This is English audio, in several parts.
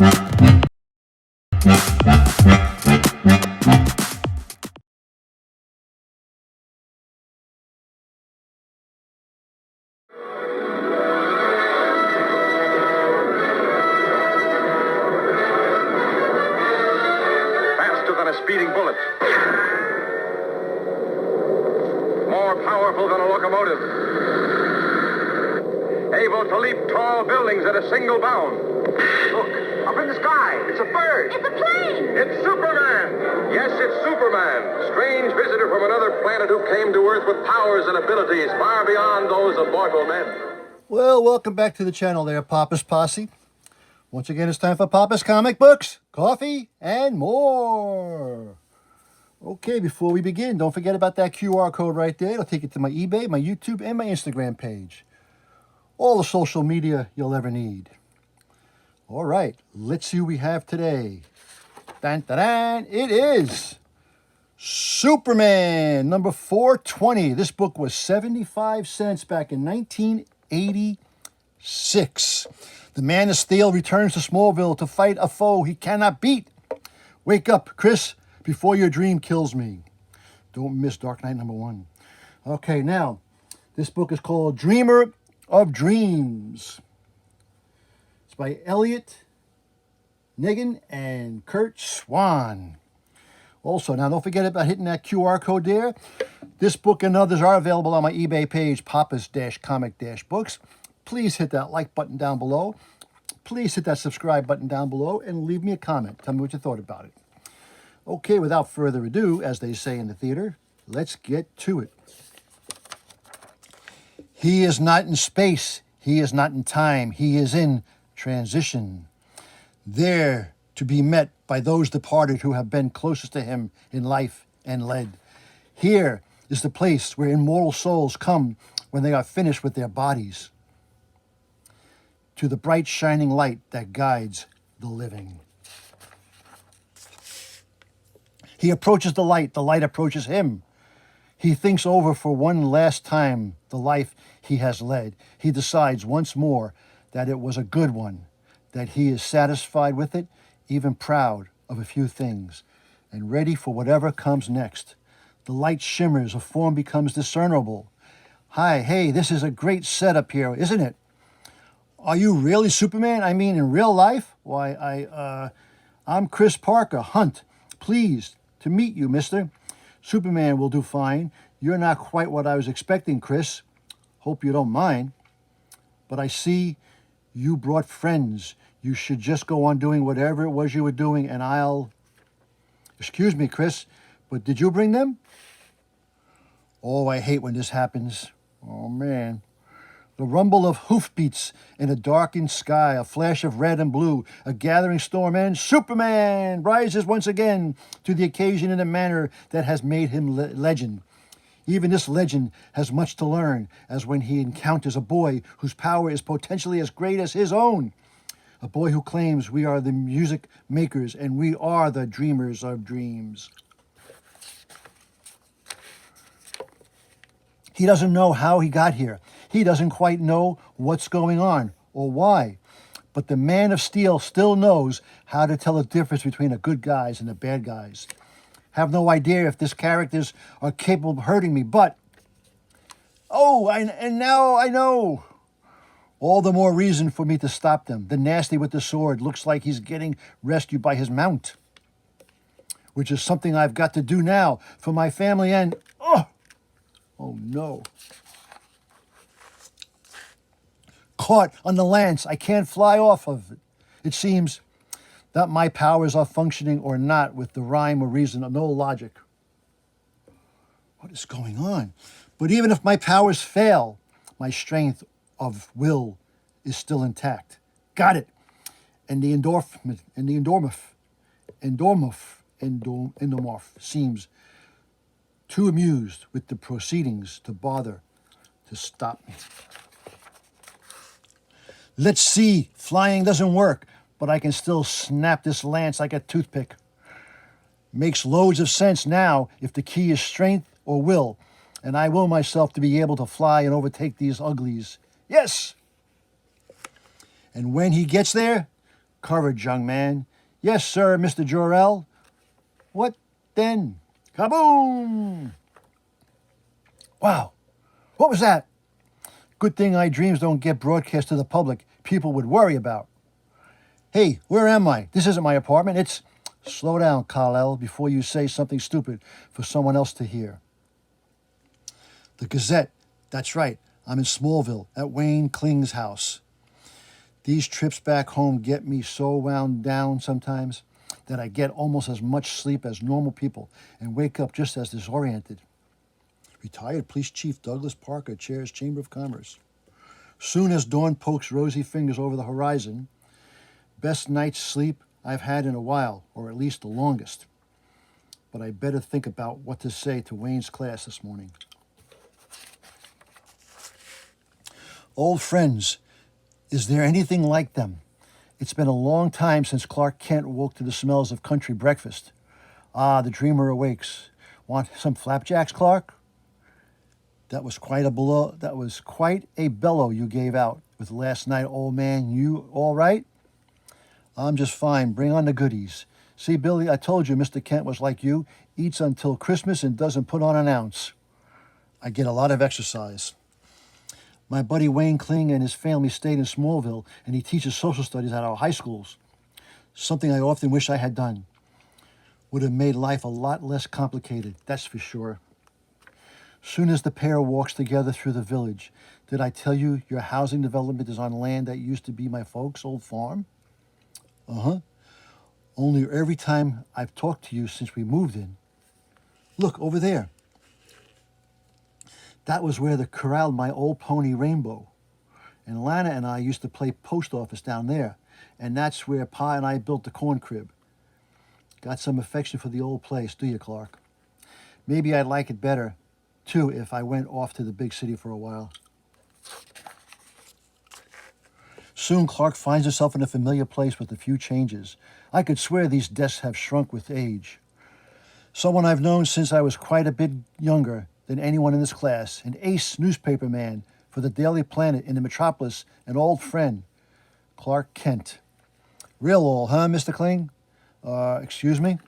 Faster than a speeding bullet. More powerful than a locomotive. Able to leap tall buildings at a single bound. Look, up in the sky. It's a bird. It's a plane. It's Superman. Yes, it's Superman. Strange visitor from another planet who came to Earth with powers and abilities far beyond those of mortal men. Well, welcome back to the channel there, Papa's Posse. Once again, it's time for Papa's Comic Books, coffee, and more. Okay, before we begin, don't forget about that QR code right there. It'll take you to my eBay, my YouTube, and my Instagram page. All the social media you'll ever need. All right, let's see who we have today. Dun, dun, dun. It is Superman, number 420. This book was 75 cents back in 1986. The Man of Steel returns to Smallville to fight a foe he cannot beat. Wake up, Chris, before your dream kills me. Don't miss Dark Knight number 1. Okay, now, this book is called Dreamer of Dreams. It's by Elliot Niggen and Kurt Swan. Also, now don't forget about hitting that QR code there. This book and others are available on my eBay page, Papa's-Comic-Books. Please hit that like button down below. Please hit that subscribe button down below and leave me a comment. Tell me what you thought about it. Okay, without further ado, as they say in the theater, let's get to it. He is not in space. He is not in time. He is in transition. There to be met by those departed who have been closest to him in life and led. Here is the place where immortal souls come when they are finished with their bodies, to the bright shining light that guides the living. He approaches the light approaches him. He thinks over for one last time the life he has led. He decides once more that it was a good one, that he is satisfied with it, even proud of a few things, and ready for whatever comes next. The light shimmers, a form becomes discernible. Hi, hey, this is a great setup here, isn't it? Are you really Superman? I mean, in real life? Why, I'm Chris Parker, Hunt. Pleased to meet you, mister. Superman will do fine. You're not quite what I was expecting, Chris. Hope you don't mind. But I see you brought friends. You should just go on doing whatever it was you were doing, and I'll... Excuse me, Chris, but did you bring them? Oh, I hate when this happens. Oh, man. The rumble of hoofbeats in a darkened sky, a flash of red and blue, a gathering storm, and Superman rises once again to the occasion in a manner that has made him legend. Even this legend has much to learn, as when he encounters a boy whose power is potentially as great as his own. A boy who claims we are the music makers and we are the dreamers of dreams. He doesn't know how he got here. He doesn't quite know what's going on or why. But the Man of Steel still knows how to tell the difference between the good guys and the bad guys. Have no idea if these characters are capable of hurting me, but... Oh, and now I know. All the more reason for me to stop them. The nasty with the sword looks like he's getting rescued by his mount, which is something I've got to do now for my family and... Oh, no. Caught on the lance, I can't fly off of it. It seems that my powers are functioning or not with the rhyme or reason or no logic. What is going on? But even if my powers fail, my strength of will is still intact. Got it. And the endomorph seems too amused with the proceedings to bother to stop me. Let's see. Flying doesn't work, but I can still snap this lance like a toothpick. Makes loads of sense now if the key is strength or will, and I will myself to be able to fly and overtake these uglies. Yes! And when he gets there, Courage, young man. Yes, sir, Mr. Jor-El. What then? Kaboom! Wow. What was that? Good thing my dreams don't get broadcast to the public. People would worry about. Hey, where am I? This isn't my apartment. It's... Slow down, Kal-El, before you say something stupid for someone else to hear. The Gazette. That's right. I'm in Smallville at Wayne Kling's house. These trips back home get me so wound down sometimes that I get almost as much sleep as normal people and wake up just as disoriented. Retired Police Chief Douglas Parker chairs Chamber of Commerce. Soon as dawn pokes rosy fingers over the horizon, best night's sleep I've had in a while, or at least the longest. But I better think about what to say to Wayne's class this morning. Old friends, is there anything like them? It's been a long time since Clark Kent woke to the smells of country breakfast. Ah, the dreamer awakes. Want some flapjacks, Clark? That was quite a bellow you gave out with last night, old man. You all right? I'm just fine. Bring on the goodies. See, Billy, I told you Mr. Kent was like you. Eats until Christmas and doesn't put on an ounce. I get a lot of exercise. My buddy Wayne Kling and his family stayed in Smallville, and he teaches social studies at our high schools. Something I often wish I had done. Would have made life a lot less complicated, that's for sure. Soon as the pair walks together through the village, did I tell you your housing development is on land that used to be my folks' old farm? Uh-huh. Only every time I've talked to you since we moved in. Look, over there. That was where they corralled my old pony Rainbow. And Lana and I used to play post office down there. And that's where Pa and I built the corn crib. Got some affection for the old place, do you, Clark? Maybe I'd like it better, too, if I went off to the big city for a while. Soon Clark finds himself in a familiar place with a few changes. I could swear these desks have shrunk with age. Someone I've known since I was quite a bit younger than anyone in this class, an ace newspaper man for the Daily Planet in the metropolis, an old friend, Clark Kent. Real old, huh, Mr. Kling? Excuse me?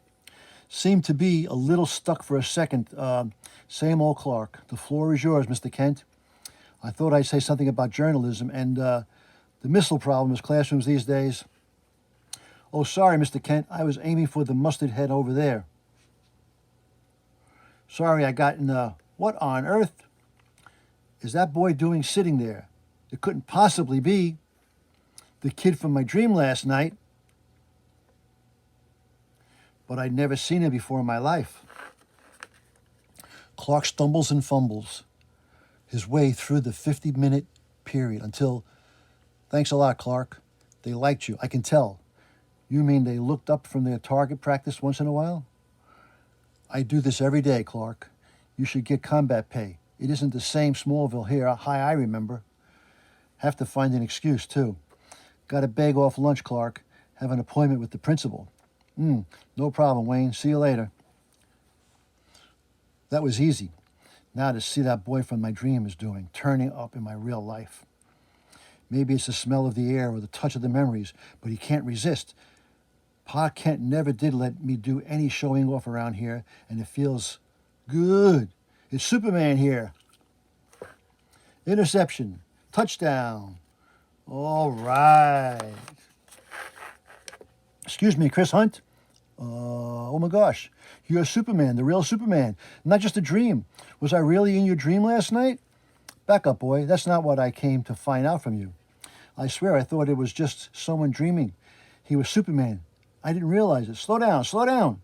Seemed to be a little stuck for a second. Same old Clark. The floor is yours, Mr. Kent. I thought I'd say something about journalism and the missile problem in classrooms these days. Oh, sorry, Mr. Kent. I was aiming for the mustard head over there. Sorry, I got in what on earth is that boy doing sitting there? It couldn't possibly be the kid from my dream last night. But I'd never seen him before in my life. Clark stumbles and fumbles his way through the 50-minute period until... Thanks a lot, Clark. They liked you, I can tell. You mean they looked up from their target practice once in a while? I do this every day, Clark. You should get combat pay. It isn't the same Smallville here. Hi, I remember. Have to find an excuse, too. Got to beg off lunch, Clark. Have an appointment with the principal. No problem, Wayne. See you later. That was easy. Now to see that boy from my dream is doing, turning up in my real life. Maybe it's the smell of the air or the touch of the memories, but he can't resist. Pa Kent never did let me do any showing off around here, and it feels good. It's Superman here. Interception. Touchdown. All right. Excuse me, Chris Hunt. Oh my gosh. You're Superman, the real Superman. Not just a dream. Was I really in your dream last night? Back up, boy. That's not what I came to find out from you. I swear I thought it was just someone dreaming. He was Superman. I didn't realize it. Slow down, slow down.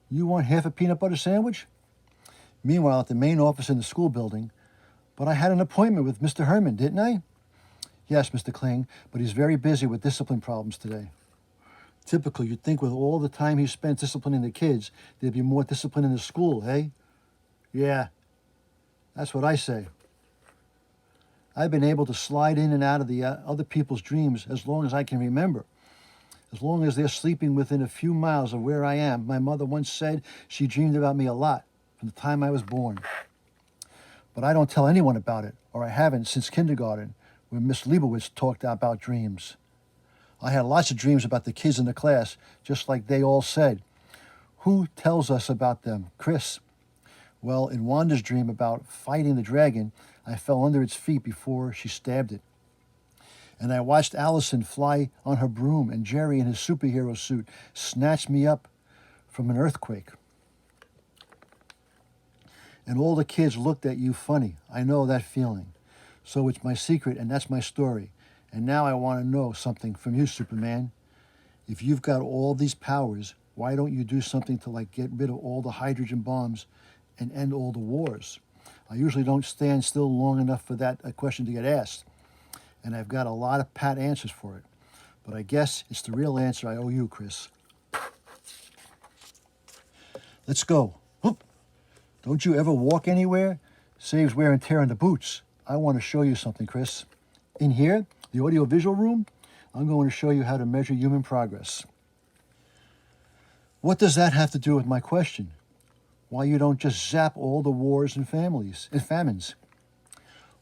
You want half a peanut butter sandwich? Meanwhile, at the main office in the school building, but I had an appointment with Mr. Herman, didn't I? Yes, Mr. Kling, but he's very busy with discipline problems today. Typical, you'd think with all the time he spent disciplining the kids, there'd be more discipline in the school, hey? Yeah, that's what I say. I've been able to slide in and out of the other people's dreams as long as I can remember. As long as they're sleeping within a few miles of where I am. My mother once said she dreamed about me a lot from the time I was born. But I don't tell anyone about it, or I haven't since kindergarten, when Miss Leibowitz talked about dreams. I had lots of dreams about the kids in the class, just like they all said. Who tells us about them? Chris. Well, in Wanda's dream about fighting the dragon, I fell under its feet before she stabbed it. And I watched Allison fly on her broom, and Jerry in his superhero suit snatched me up from an earthquake. And all the kids looked at you funny. I know that feeling. So it's my secret, and that's my story. And now I want to know something from you, Superman. If you've got all these powers, why don't you do something to like get rid of all the hydrogen bombs and end all the wars? I usually don't stand still long enough for that question to get asked. And I've got a lot of pat answers for it. But I guess it's the real answer I owe you, Chris. Let's go. Whoop. Don't you ever walk anywhere? Saves wear and tear on the boots. I want to show you something, Chris. In here, the audiovisual room, I'm going to show you how to measure human progress. What does that have to do with my question? Why you don't just zap all the wars and famines?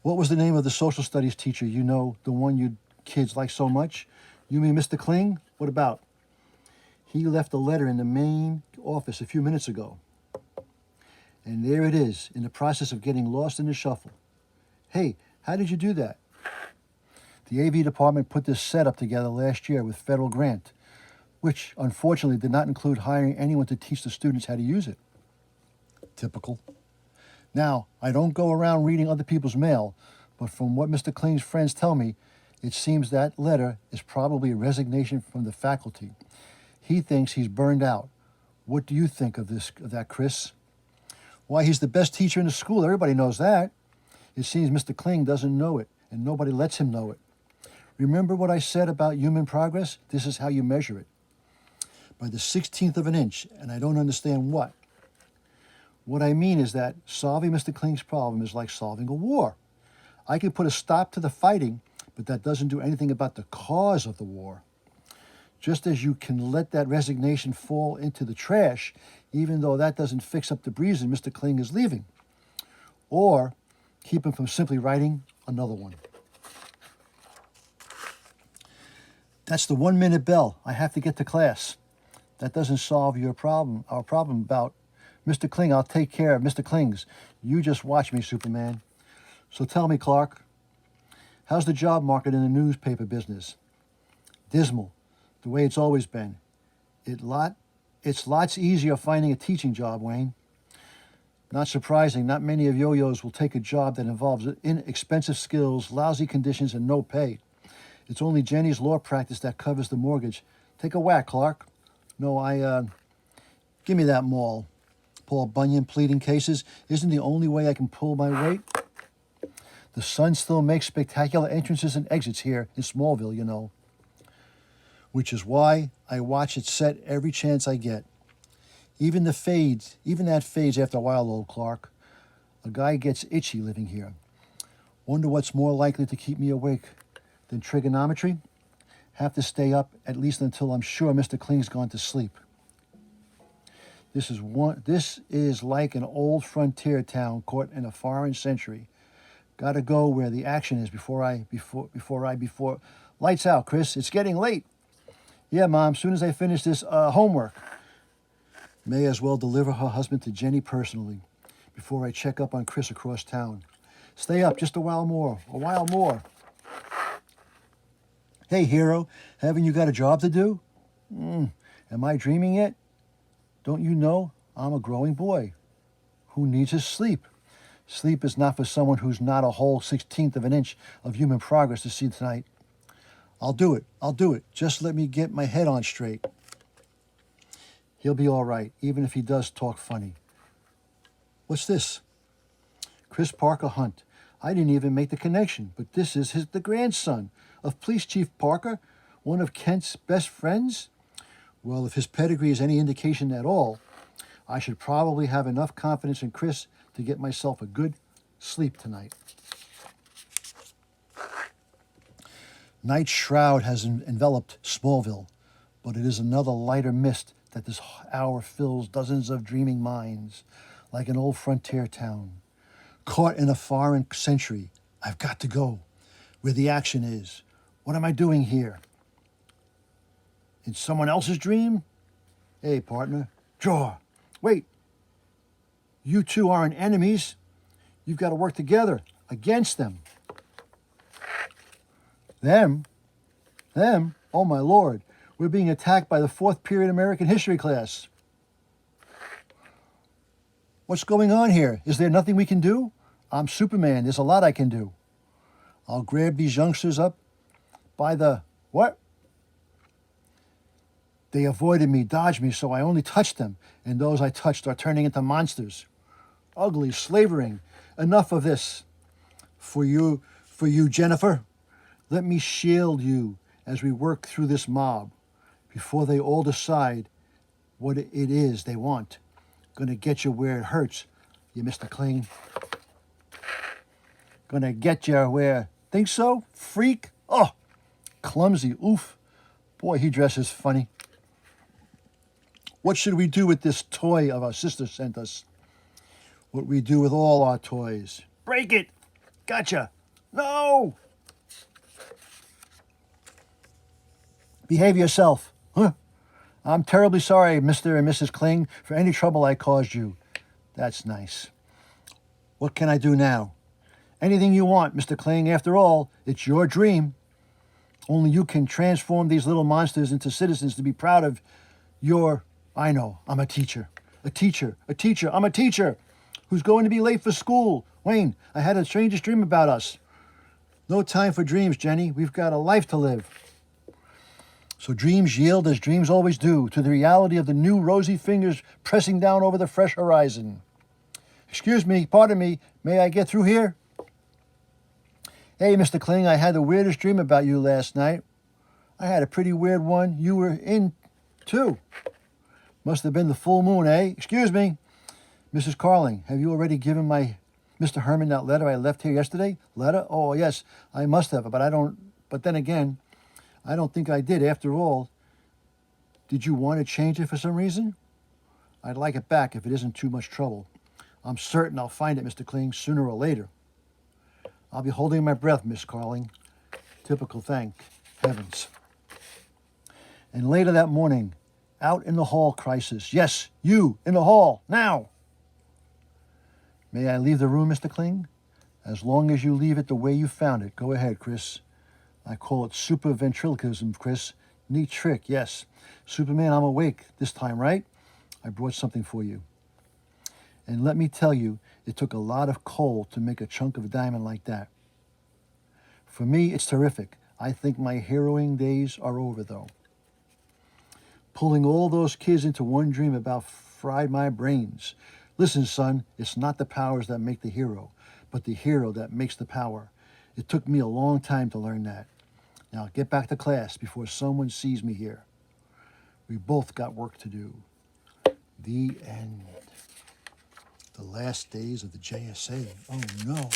What was the name of the social studies teacher you know, the one you kids like so much? You mean Mr. Kling? What about? He left a letter in the main office a few minutes ago. And there it is, in the process of getting lost in the shuffle. Hey, how did you do that? The AV department put this setup together last year with federal grant, which unfortunately did not include hiring anyone to teach the students how to use it. Typical. Now, I don't go around reading other people's mail, but from what Mr. Kling's friends tell me, it seems that letter is probably a resignation from the faculty. He thinks he's burned out. What do you think of that, Chris? Why, he's the best teacher in the school. Everybody knows that. It seems Mr. Kling doesn't know it, and nobody lets him know it. Remember what I said about human progress? This is how you measure it. By the 16th of an inch, and I don't understand what. What I mean is that solving Mr. Kling's problem is like solving a war. I can put a stop to the fighting, but that doesn't do anything about the cause of the war. Just as you can let that resignation fall into the trash, even though that doesn't fix up the reason Mr. Kling is leaving. Or keep him from simply writing another one. That's the 1-minute bell. I have to get to class. That doesn't solve our problem about Mr. Kling. I'll take care of Mr. Kling's. You just watch me, Superman. So tell me, Clark, how's the job market in the newspaper business? Dismal, the way it's always been. It's lots easier finding a teaching job, Wayne. Not surprising, not many of yo-yos will take a job that involves inexpensive skills, lousy conditions, and no pay. It's only Jenny's law practice that covers the mortgage. Take a whack, Clark. No, give me that maul. Paul Bunyan pleading cases isn't the only way I can pull my weight. The sun still makes spectacular entrances and exits here in Smallville, you know. Which is why I watch it set every chance I get. Even that fades after a while, old Clark. A guy gets itchy living here. Wonder what's more likely to keep me awake than trigonometry? Have to stay up at least until I'm sure Mr. Kling's gone to sleep. This is like an old frontier town caught in a foreign century. Gotta go where the action is before lights out, Chris. It's getting late. Yeah, Mom, soon as I finish this homework. May as well deliver her husband to Jenny personally before I check up on Chris across town. Stay up just a while more. Hey, hero, haven't you got a job to do? Am I dreaming yet? Don't you know I'm a growing boy who needs his sleep? Sleep is not for someone who's not a whole 16th of an inch of human progress to see tonight. I'll do it. Just let me get my head on straight. He'll be all right, even if he does talk funny. What's this? Chris Parker Hunt. I didn't even make the connection, but this is the grandson of Police Chief Parker, one of Kent's best friends. Well, if his pedigree is any indication at all, I should probably have enough confidence in Chris to get myself a good sleep tonight. Night's shroud has enveloped Smallville, but it is another lighter mist that this hour fills dozens of dreaming minds, like an old frontier town. Caught in a foreign century, I've got to go where the action is. What am I doing here? In someone else's dream? Hey, partner, draw. Wait, you two aren't enemies. You've got to work together against them. Them? Them? Oh, my Lord. We're being attacked by the fourth period American history class. What's going on here? Is there nothing we can do? I'm Superman. There's a lot I can do. I'll grab these youngsters up by the... What? They avoided me, dodged me, so I only touched them. And those I touched are turning into monsters. Ugly, slavering. Enough of this. For you, Jennifer. Let me shield you as we work through this mob before they all decide what it is they want. Gonna get you where it hurts, you Mr. Kling. Gonna get you where... Think so? Freak? Oh, clumsy. Oof. Boy, he dresses funny. What should we do with this toy of our sister sent us? What we do with all our toys. Break it! Gotcha! No! Behave yourself. Huh? I'm terribly sorry, Mr. and Mrs. Kling, for any trouble I caused you. That's nice. What can I do now? Anything you want, Mr. Kling. After all, it's your dream. Only you can transform these little monsters into citizens to be proud of your... I know, I'm a teacher. A teacher. I'm a teacher who's going to be late for school. Wayne, I had a strangest dream about us. No time for dreams, Jenny. We've got a life to live. So dreams yield, as dreams always do, to the reality of the new rosy fingers pressing down over the fresh horizon. Excuse me, pardon me, may I get through here? Hey, Mr. Kling, I had the weirdest dream about you last night. I had a pretty weird one you were in, too. Must have been the full moon, eh? Excuse me. Mrs. Carling, have you already given my Mr. Herman that letter I left here yesterday? Letter? Oh, yes, I must have, but then again, I don't think I did. After all, did you want to change it for some reason? I'd like it back if it isn't too much trouble. I'm certain I'll find it, Mr. Kling, sooner or later. I'll be holding my breath, Miss Carling. Typical, thank heavens. And later that morning, out in the hall, crisis. Yes, you, in the hall, now. May I leave the room, Mr. Kling? As long as you leave it the way you found it. Go ahead, Chris. I call it super ventriloquism, Chris. Neat trick, yes. Superman, I'm awake this time, right? I brought something for you. And let me tell you, it took a lot of coal to make a chunk of diamond like that. For me, it's terrific. I think my heroing days are over, though. Pulling all those kids into one dream about fried my brains. Listen, son, it's not the powers that make the hero, but the hero that makes the power. It took me a long time to learn that. Now get back to class before someone sees me here. We both got work to do. The end. The last days of the JSA. Oh, no.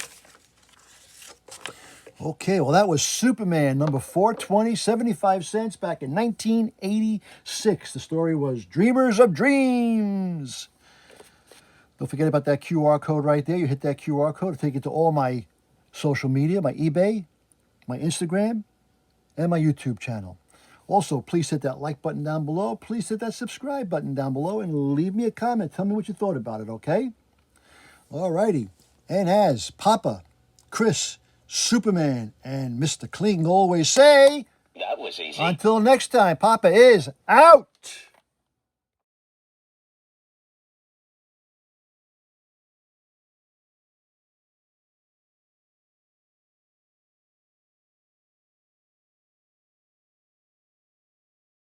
Okay, well, that was Superman, number 420, 75 cents, back in 1986. The story was Dreamers of Dreams. Don't forget about that QR code right there. You hit that QR code to take you to all my social media, my eBay, my Instagram, and my YouTube channel. Also, please hit that like button down below. Please hit that subscribe button down below and leave me a comment. Tell me what you thought about it, okay? All righty. And as Papa, Chris, Superman, and Mr. Kling always say, that was easy. Until next time, Papa is out.